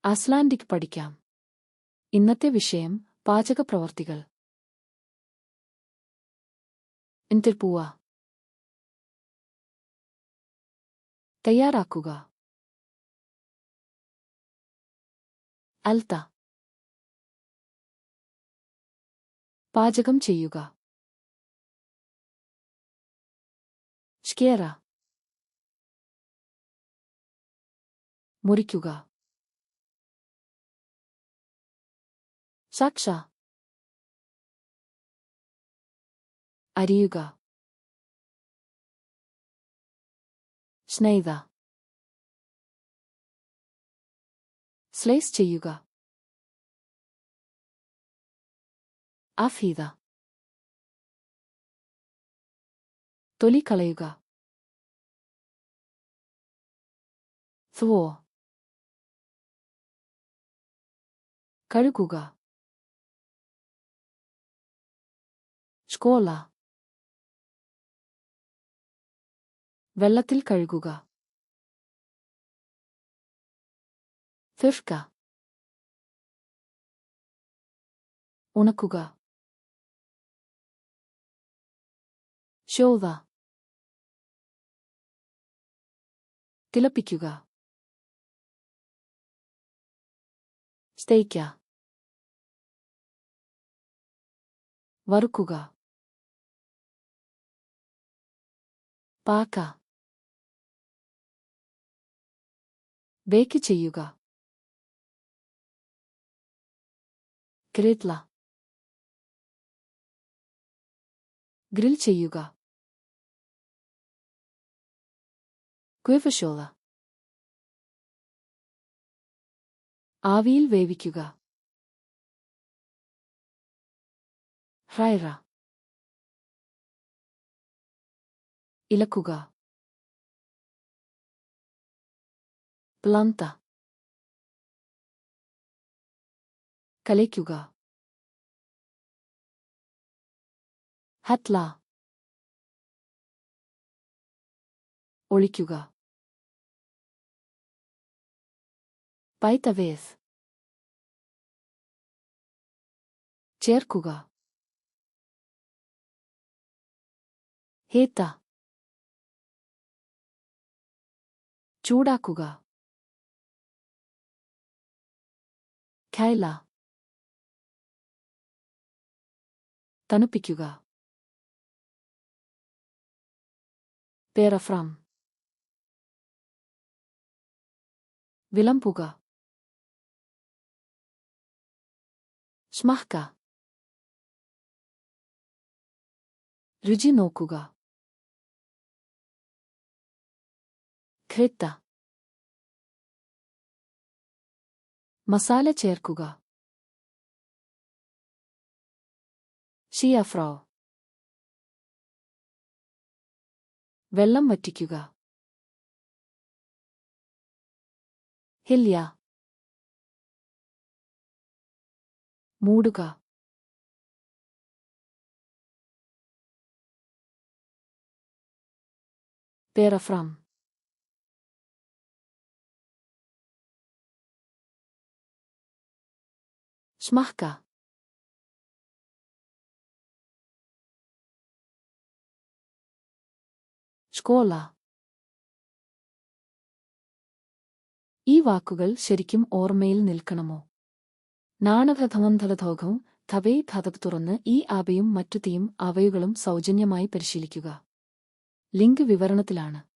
Icelandic പഠിക്കാം. ഇന്നത്തെ വിഷയം പാചകപ്രവർത്തികൾ. undirbúa. തയ്യാറാക്കുക. elda. പാചകം ചെയ്യുക. skera. മുറിക്കുക. saxa. അരിയുക. sneiða. സ്ലൈസ് ചെയ്യുക. afhýða. തൊലി കളയുക. þurrka. കഴുകുക. skola. വെള്ളത്തിൽ കഴുകുക. þurrka. ഉണക്കുക. sjóða. തിളപ്പിക്കുക. steikja. വറുക്കുക. baka. ബേക്ക് ചെയ്യുക. elda. ഗ്രിൽ ചെയ്യുക. sjóða. ആവിയിൽ വേവിക്കുക. ഹ്രൈറ. ഇളക്കുക. പ്ലന്ത. കലയ്ക്കുക. ഹത്ല. ഒഴിക്കുക. പൈതവേസ്. ചേർക്കുക. ഹേത്ത. ചൂടാക്കുക. ഖൈല. തണുപ്പിക്കുക. പേരഫ്രം. വിളമ്പുക. സ്മഹ്ക. രുചി നോക്കുക. ഖ്രിത്ത. മസാല ചേർക്കുക. ഷിയഫ്രോ. വെള്ളം വറ്റിക്കുക. ഹില്യ. മൂടുക. പേരഫ്രം. സ്മഹ്ക. skola. ഈ വാക്കുകൾ ശരിക്കും ഓർമ്മയിൽ നിൽക്കണമോ? നാണകഥമന്ധലധോഘവും ഥവേ ധതക് തുറന്ന് ഈ ആപയും മറ്റു തീയും അവയുകളും സൗജന്യമായി പരിശീലിക്കുക. ലിങ്ക് വിവരണത്തിലാണ്.